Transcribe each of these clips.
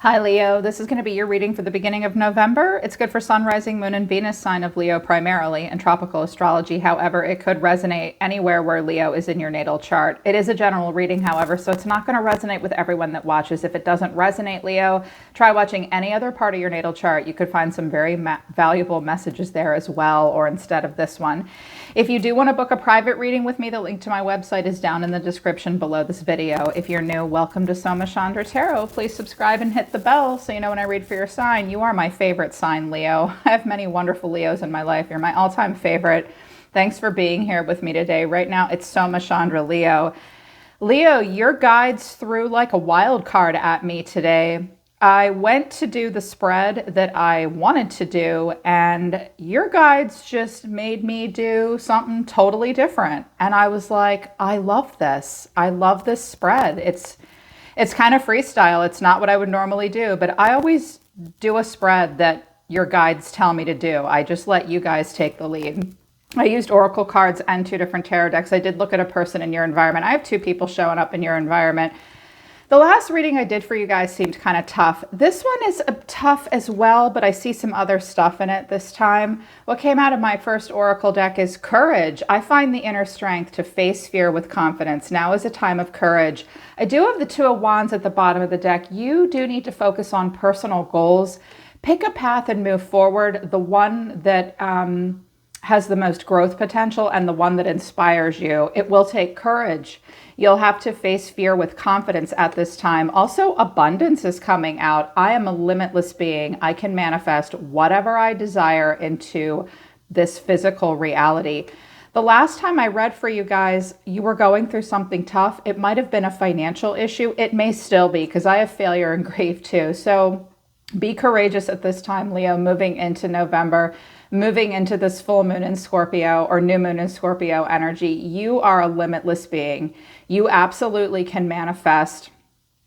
Hi Leo, this is going to be your reading for the beginning of November. It's good for Sun, Rising, Moon, and Venus sign of Leo primarily in tropical astrology. However, it could resonate anywhere where Leo is in your natal chart. It is a general reading, however, so it's not going to resonate with everyone that watches. If it doesn't resonate, Leo, try watching any other part of your natal chart. You could find some very valuable messages there as well, or instead of this one. If you do want to book a private reading with me, the link to my website is down in the description below this video. If you're new, welcome to Soma Chandra Tarot. Please subscribe and hit the bell so you know when I read for your sign. You are my favorite sign, Leo. I have many wonderful Leos in my life. You're my all-time favorite. Thanks for being here with me today. Right now, it's Soma Chandra Leo. Leo, your guides threw like a wild card at me today. I went to do the spread that I wanted to do, and your guides just made me do something totally different. And I was like, I love this. I love this spread. It's kind of freestyle. It's not what I would normally do, but I always do a spread that your guides tell me to do. I just let you guys take the lead. I used oracle cards and 2 different tarot decks. I did look at a person in your environment. I have 2 people showing up in your environment. The last reading I did for you guys seemed kind of tough. This one is tough as well, but I see some other stuff in it this time. What came out of my first oracle deck is courage. I find the inner strength to face fear with confidence. Now is a time of courage. I do have the 2 of Wands at the bottom of the deck. You do need to focus on personal goals. Pick a path and move forward. The one that has the most growth potential and the one that inspires you. It will take courage. You'll have to face fear with confidence at this time. Also, abundance is coming out. I am a limitless being. I can manifest whatever I desire into this physical reality. The last time I read for you guys, you were going through something tough. It might have been a financial issue. It may still be, because I have failure and grief too. So be courageous at this time, Leo, moving into November. Moving into this full moon in Scorpio or new moon in Scorpio energy, you are a limitless being. You absolutely can manifest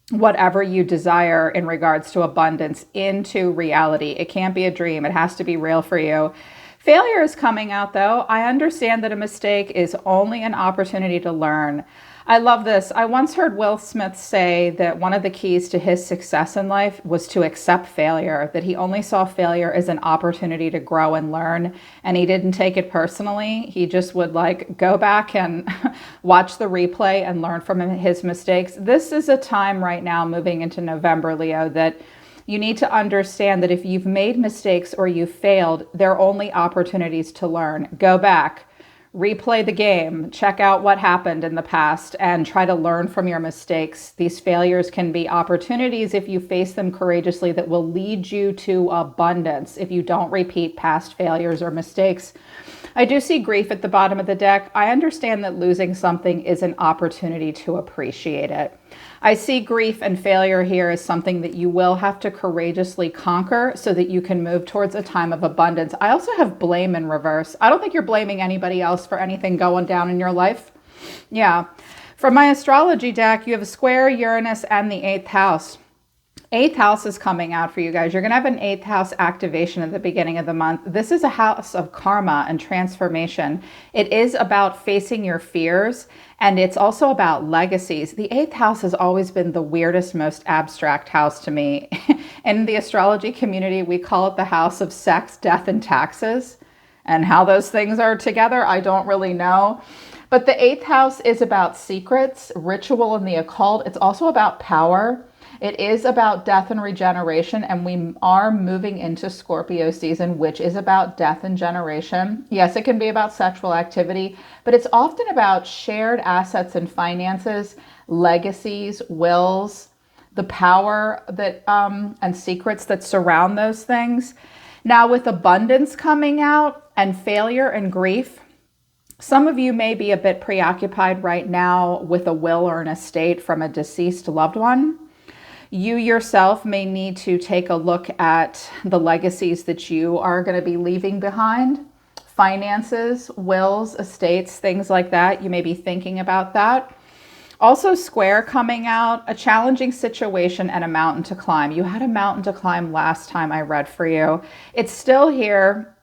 whatever you desire in regards to abundance into reality. It can't be a dream. It has to be real for you. Failure is coming out though. I understand that a mistake is only an opportunity to learn. I love this. I once heard Will Smith say that one of the keys to his success in life was to accept failure, that he only saw failure as an opportunity to grow and learn, and he didn't take it personally. He just would go back and watch the replay and learn from his mistakes. This is a time right now moving into November, Leo, that you need to understand that if you've made mistakes or you failed, they're only opportunities to learn. Go back. Replay the game, check out what happened in the past, and try to learn from your mistakes. These failures can be opportunities if you face them courageously that will lead you to abundance if you don't repeat past failures or mistakes. I do see grief at the bottom of the deck. I understand that losing something is an opportunity to appreciate it. I see grief and failure here as something that you will have to courageously conquer so that you can move towards a time of abundance. I also have blame in reverse. I don't think you're blaming anybody else for anything going down in your life. Yeah. From my astrology deck, you have a square, Uranus, and the 8th house. 8th house is coming out for you guys. You're going to have an 8th house activation at the beginning of the month. This is a house of karma and transformation. It is about facing your fears, and it's also about legacies. The 8th house has always been the weirdest, most abstract house to me. In the astrology community, we call it the house of sex, death, and taxes. And how those things are together, I don't really know. But the 8th house is about secrets, ritual, and the occult. It's also about power. It is about death and regeneration, and we are moving into Scorpio season, which is about death and generation. Yes, it can be about sexual activity, but it's often about shared assets and finances, legacies, wills, the power that and secrets that surround those things. Now, with abundance coming out and failure and grief, some of you may be a bit preoccupied right now with a will or an estate from a deceased loved one. You yourself may need to take a look at the legacies that you are going to be leaving behind. Finances, wills, estates, things like that. You may be thinking about that. Also, square coming out, a challenging situation and a mountain to climb. You had a mountain to climb last time I read for you. It's still here.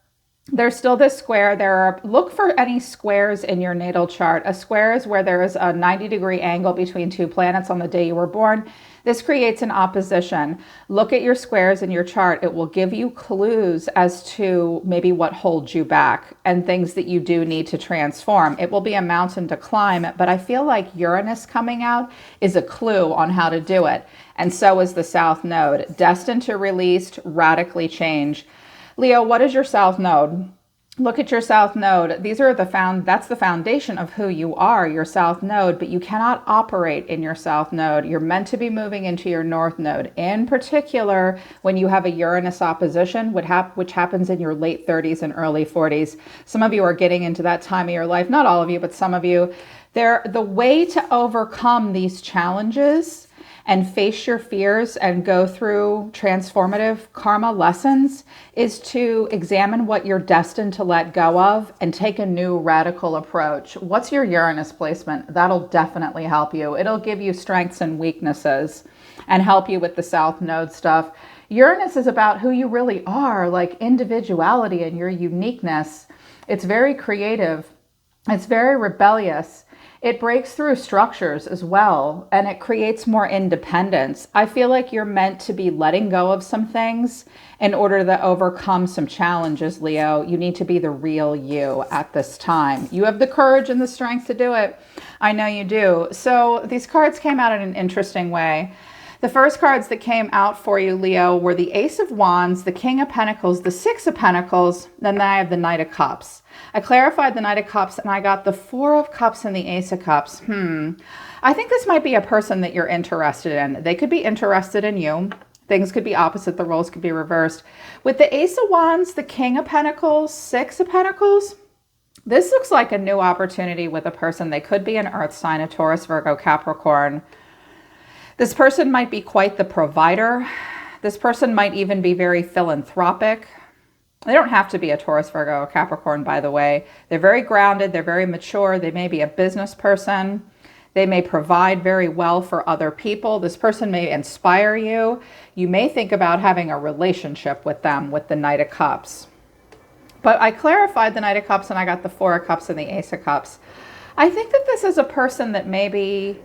There's still this square. Look for any squares in your natal chart. A square is where there is a 90-degree angle between two planets on the day you were born. This creates an opposition. Look at your squares in your chart. It will give you clues as to maybe what holds you back and things that you do need to transform. It will be a mountain to climb, but I feel like Uranus coming out is a clue on how to do it. And so is the South Node, destined to release, radically change. Leo, what is your South Node? Look at your South Node. That's the foundation of who you are, your South Node, but you cannot operate in your South Node. You're meant to be moving into your North Node. In particular, when you have a Uranus opposition, which happens in your late 30s and early 40s. Some of you are getting into that time of your life, not all of you, but some of you. The way to overcome these challenges and face your fears and go through transformative karma lessons is to examine what you're destined to let go of and take a new radical approach. What's your Uranus placement? That'll definitely help you. It'll give you strengths and weaknesses and help you with the South Node stuff. Uranus is about who you really are, like individuality and your uniqueness. It's very creative. It's very rebellious. It breaks through structures as well, and it creates more independence. I feel like you're meant to be letting go of some things in order to overcome some challenges, Leo. You need to be the real you at this time. You have the courage and the strength to do it. I know you do. So these cards came out in an interesting way. The first cards that came out for you, Leo, were the Ace of Wands, the King of Pentacles, the Six of Pentacles, then I have the Knight of Cups. I clarified the Knight of Cups and I got the Four of Cups and the Ace of Cups. I think this might be a person that you're interested in. They could be interested in you. Things could be opposite. The roles could be reversed. With the Ace of Wands, the King of Pentacles, Six of Pentacles, this looks like a new opportunity with a person. They could be an earth sign, a Taurus, Virgo, Capricorn. This person might be quite the provider. This person might even be very philanthropic. They don't have to be a Taurus, Virgo, or Capricorn, by the way. They're very grounded. They're very mature. They may be a business person. They may provide very well for other people. This person may inspire you. You may think about having a relationship with them with the Knight of Cups. But I clarified the Knight of Cups and I got the Four of Cups and the Ace of Cups. I think that this is a person that maybe...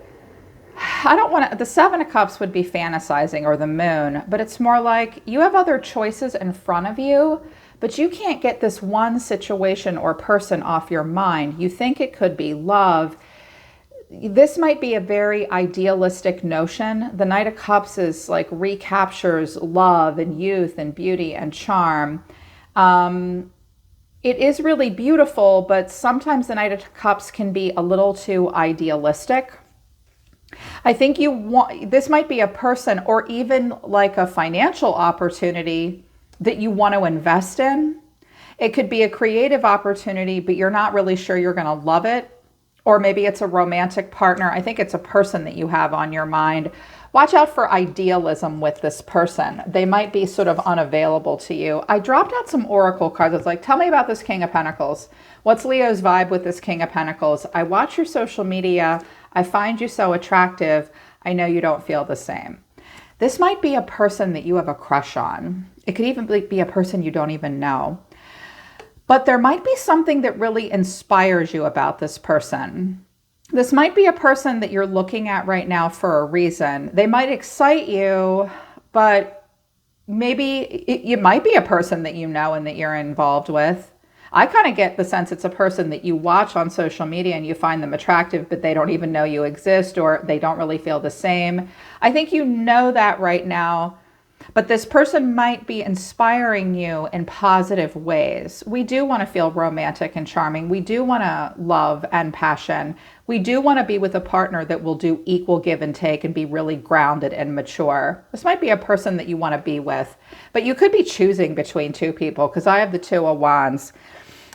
the Seven of Cups would be fantasizing, or the Moon, but it's more like you have other choices in front of you, but you can't get this one situation or person off your mind. You think it could be love. This might be a very idealistic notion. The Knight of Cups is like recaptures love and youth and beauty and charm. It is really beautiful, but sometimes the Knight of Cups can be a little too idealistic. I think this might be a person or even like a financial opportunity that you want to invest in. It could be a creative opportunity, but you're not really sure you're going to love it. Or maybe it's a romantic partner. I think it's a person that you have on your mind. Watch out for idealism with this person. They might be sort of unavailable to you. I dropped out some oracle cards. It's like, tell me about this King of Pentacles. What's Leo's vibe with this King of Pentacles? I watch your social media. I find you so attractive. I know you don't feel the same. This might be a person that you have a crush on. It could even be a person you don't even know. But there might be something that really inspires you about this person. This might be a person that you're looking at right now for a reason. They might excite you, but maybe it might be a person that you know and that you're involved with. I kind of get the sense it's a person that you watch on social media and you find them attractive, but they don't even know you exist, or they don't really feel the same. I think you know that right now, but this person might be inspiring you in positive ways. We do want to feel romantic and charming. We do want to love and passion. We do want to be with a partner that will do equal give and take and be really grounded and mature. This might be a person that you want to be with, but you could be choosing between two people because I have the Two of Wands.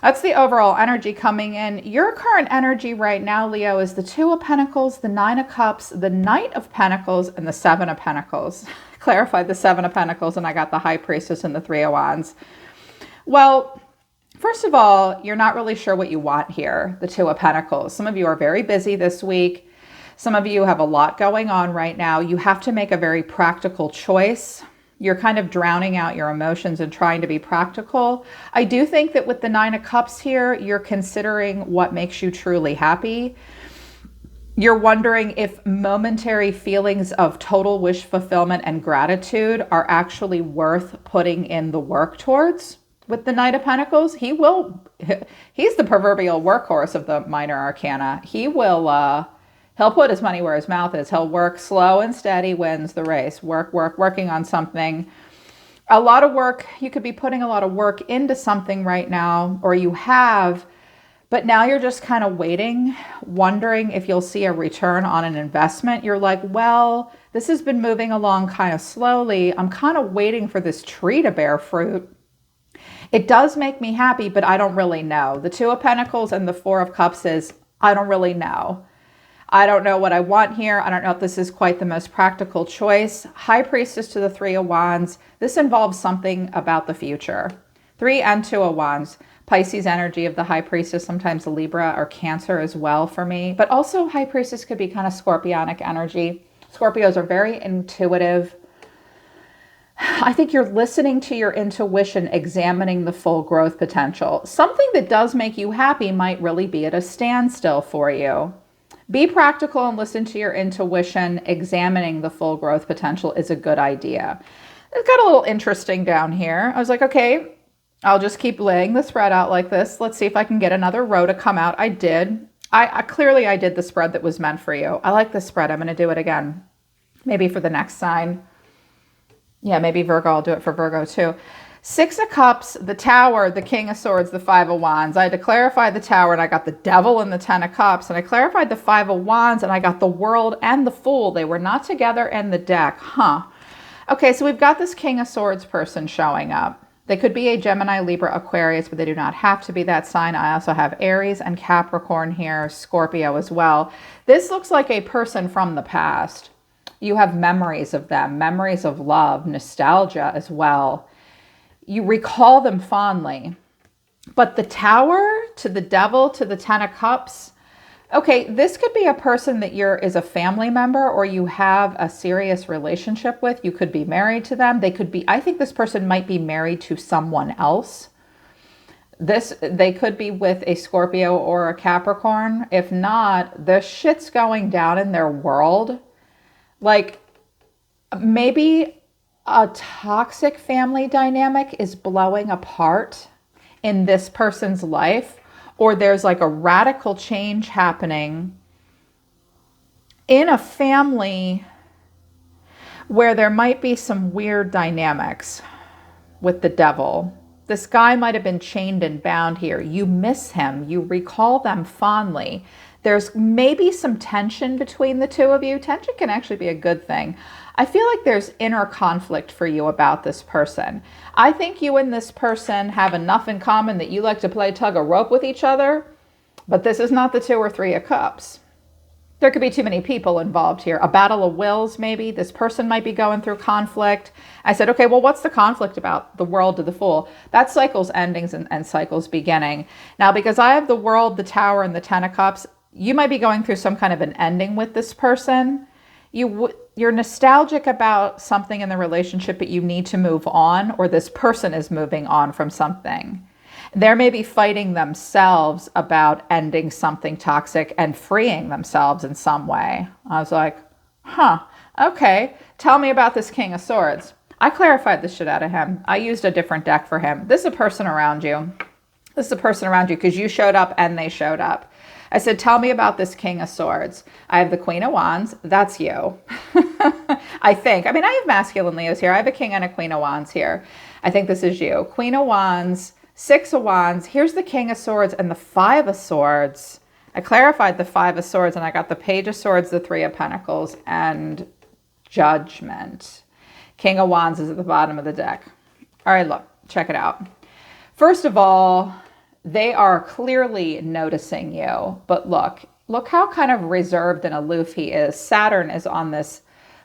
That's the overall energy coming in. Your current energy right now, Leo, is the Two of Pentacles, the Nine of Cups, the Knight of Pentacles, and the Seven of Pentacles. Clarified the Seven of Pentacles, and I got the High Priestess and the Three of Wands. Well, first of all, you're not really sure what you want here, the Two of Pentacles. Some of you are very busy this week. Some of you have a lot going on right now. You have to make a very practical choice. You're kind of drowning out your emotions and trying to be practical. I do think that with the Nine of Cups here, you're considering what makes you truly happy. You're wondering if momentary feelings of total wish fulfillment and gratitude are actually worth putting in the work towards. With the Knight of Pentacles, he's the proverbial workhorse of the minor arcana. He'll put his money where his mouth is. He'll work slow and steady, wins the race. Working on something. A lot of work, you could be putting a lot of work into something right now, or you have, but now you're just kind of waiting, wondering if you'll see a return on an investment. You're like, well, this has been moving along kind of slowly. I'm kind of waiting for this tree to bear fruit. It does make me happy, but I don't really know. The Two of Pentacles and the Four of Cups is, I don't really know. I don't know what I want here. I don't know if this is quite the most practical choice. High Priestess to the Three of Wands. This involves something about the future. 3 and 2 of Wands. Pisces energy of the High Priestess, sometimes Libra or Cancer as well for me. But also High Priestess could be kind of Scorpionic energy. Scorpios are very intuitive. I think you're listening to your intuition, examining the full growth potential. Something that does make you happy might really be at a standstill for you. Be practical and listen to your intuition. Examining the full growth potential is a good idea. It got a little interesting down here. I was like, okay, I'll just keep laying the spread out like this. Let's see if I can get another row to come out. I did. I clearly did the spread that was meant for you. I like this spread. I'm going to do it again. Maybe for the next sign. Yeah, maybe Virgo. I'll do it for Virgo too. 6 of Cups, the Tower, the King of Swords, the 5 of Wands. I had to clarify the Tower and I got the Devil and the 10 of Cups. And I clarified the 5 of Wands and I got the World and the Fool. They were not together in the deck. Okay, so we've got this King of Swords person showing up. They could be a Gemini, Libra, Aquarius, but they do not have to be that sign. I also have Aries and Capricorn here, Scorpio as well. This looks like a person from the past. You have memories of them, memories of love, nostalgia as well. You recall them fondly. But the Tower to the Devil to the 10 of Cups, okay, this could be a person that is a family member or you have a serious relationship with. You could be married to them. They could be, I think this person might be married to someone else. They could be with a Scorpio or a Capricorn. If not, the shit's going down in their world. Like maybe a toxic family dynamic is blowing apart in this person's life, or there's like a radical change happening in a family where there might be some weird dynamics with the Devil. This guy might have been chained and bound here. You miss him. You recall them fondly. There's maybe some tension between the two of you. Tension can actually be a good thing. I feel like there's inner conflict for you about this person. I think you and this person have enough in common that you like to play tug of rope with each other, but this is not the 2 or 3 of Cups. There could be too many people involved here. A battle of wills, maybe. This person might be going through conflict. I said, okay, well, what's the conflict about? The World to the Fool. That's cycles endings and cycles beginning. Now, because I have the World, the Tower, and the 10 of Cups, you might be going through some kind of an ending with this person. You're nostalgic about something in the relationship, but you need to move on, or this person is moving on from something. They may be fighting themselves about ending something toxic and freeing themselves in some way. I was like, okay, tell me about this King of Swords. I clarified the shit out of him. I used a different deck for him. This is a person around you. This is a person around you because you showed up and they showed up. I said, tell me about this King of Swords. I have the Queen of Wands. That's you. I think. I mean, I have masculine Leos here. I have a King and a Queen of Wands here. I think this is you. Queen of Wands, 6 of Wands. Here's the King of Swords and the 5 of Swords. I clarified the 5 of Swords and I got the Page of Swords, the 3 of Pentacles, and Judgment. King of Wands is at the bottom of the deck. All right, look, check it out. First of all, they are clearly noticing you, but look how kind of reserved and aloof he is. Saturn is on this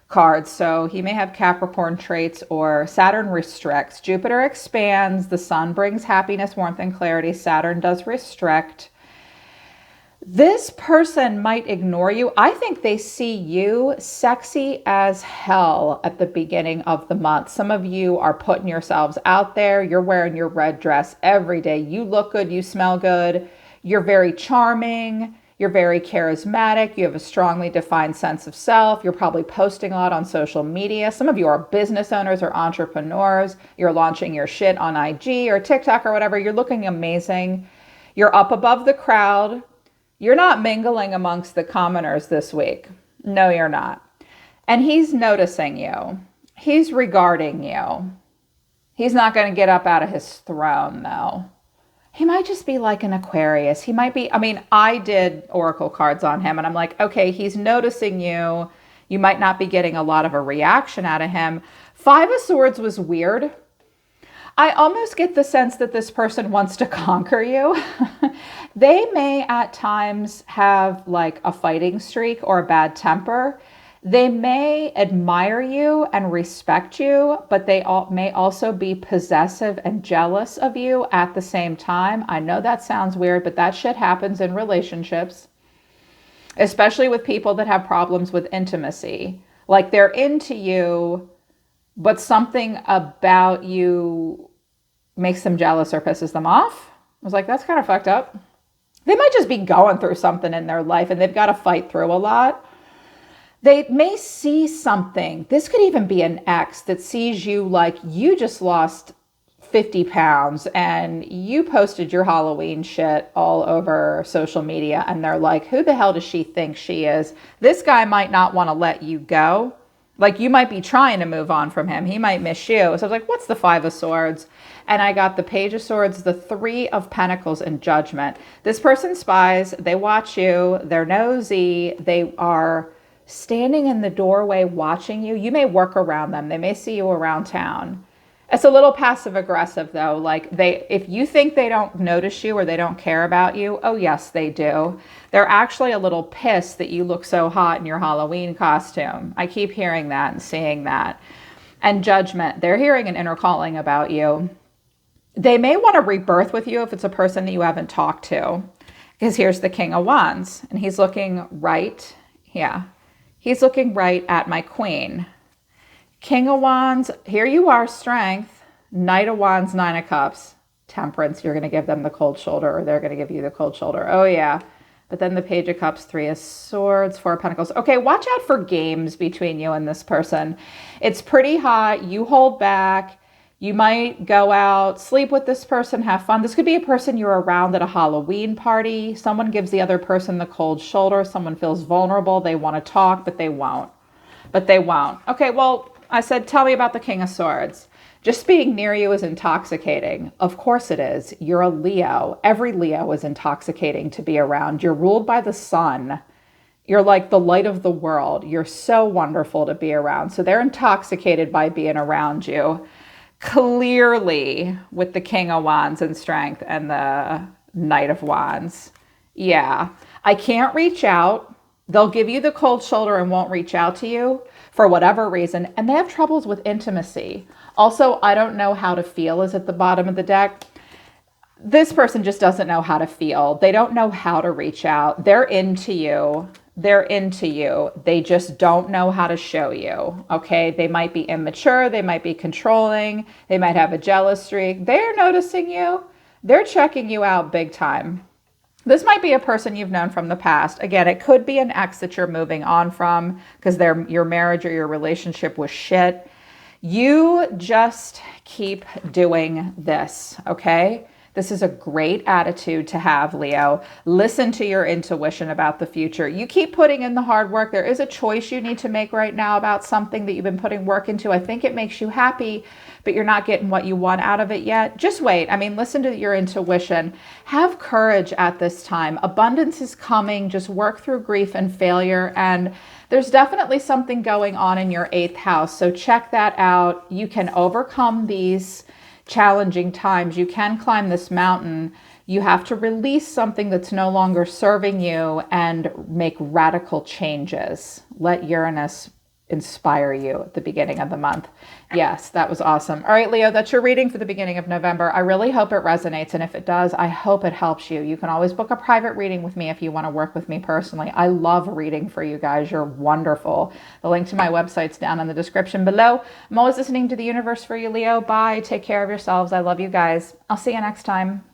card, so he may have Capricorn traits, or Saturn restricts. Jupiter expands, the sun brings happiness, warmth, and clarity. Saturn does restrict. This person might ignore you. I think they see you sexy as hell at the beginning of the month. Some of you are putting yourselves out there. You're wearing your red dress every day. You look good. You smell good. You're very charming. You're very charismatic. You have a strongly defined sense of self. You're probably posting a lot on social media. Some of you are business owners or entrepreneurs. You're launching your shit on IG or TikTok or whatever. You're looking amazing. You're up above the crowd. You're not mingling amongst the commoners this week. No, you're not. And he's noticing you. He's regarding you. He's not going to get up out of his throne, though. He might just be like an Aquarius. He might be, I did oracle cards on him, and I'm like, okay, he's noticing you. You might not be getting a lot of a reaction out of him. Five of Swords was weird. I almost get the sense that this person wants to conquer you. They may at times have like a fighting streak or a bad temper. They may admire you and respect you, but they may also be possessive and jealous of you at the same time. I know that sounds weird, but that shit happens in relationships, especially with people that have problems with intimacy. Like they're into you, but something about you makes them jealous or pisses them off. I was like, that's kind of fucked up. They might just be going through something in their life and they've got to fight through a lot. They may see something. This could even be an ex that sees you like you just lost 50 pounds and you posted your Halloween shit all over social media and they're like, who the hell does she think she is? This guy might not want to let you go. Like you might be trying to move on from him. He might miss you. So I was like, what's the Five of Swords? And I got the Page of Swords, the Three of Pentacles, and Judgment. This person spies. They watch you. They're nosy. They are standing in the doorway watching you. You may work around them. They may see you around town. It's a little passive aggressive though. Like if you think they don't notice you or they don't care about you, oh yes, they do. They're actually a little pissed that you look so hot in your Halloween costume. I keep hearing that and seeing that. And Judgment, they're hearing an inner calling about you. They may want to rebirth with you if it's a person that you haven't talked to. Because here's the King of Wands and he's looking right. Yeah. He's looking right at my queen. King of Wands, here you are, Strength. Knight of Wands, Nine of Cups. Temperance, you're going to give them the cold shoulder or they're going to give you the cold shoulder. Oh, yeah. But then the Page of Cups, Three of Swords, Four of Pentacles. Okay, watch out for games between you and this person. It's pretty hot. You hold back. You might go out, sleep with this person, have fun. This could be a person you're around at a Halloween party. Someone gives the other person the cold shoulder. Someone feels vulnerable. They want to talk, but they won't. Okay, well, I said, tell me about the King of Swords. Just being near you is intoxicating. Of course it is. You're a Leo. Every Leo is intoxicating to be around. You're ruled by the sun. You're like the light of the world. You're so wonderful to be around. So they're intoxicated by being around you. Clearly with the King of Wands and Strength and the Knight of Wands. Yeah, I can't reach out. They'll give you the cold shoulder and won't reach out to you for whatever reason. And they have troubles with intimacy. Also, I don't know how to feel is at the bottom of the deck. This person just doesn't know how to feel. They don't know how to reach out. They're into you. They just don't know how to show you. Okay. They might be immature. They might be controlling. They might have a jealous streak. They're noticing you. They're checking you out big time. This might be a person you've known from the past. Again, it could be an ex that you're moving on from because your marriage or your relationship was shit. You just keep doing this, okay? This is a great attitude to have, Leo. Listen to your intuition about the future. You keep putting in the hard work. There is a choice you need to make right now about something that you've been putting work into. I think it makes you happy, but you're not getting what you want out of it yet. Just wait. Listen to your intuition. Have courage at this time. Abundance is coming. Just work through grief and failure. And there's definitely something going on in your 8th house. So check that out. You can overcome these challenging times. You can climb this mountain. You have to release something that's no longer serving you and make radical changes. Let Uranus inspire you at the beginning of the month. Yes, that was awesome. All right, Leo, that's your reading for the beginning of November. I really hope it resonates. And if it does, I hope it helps you. You can always book a private reading with me if you want to work with me personally. I love reading for you guys. You're wonderful. The link to my website's down in the description below. I'm always listening to the universe for you, Leo. Bye. Take care of yourselves. I love you guys. I'll see you next time.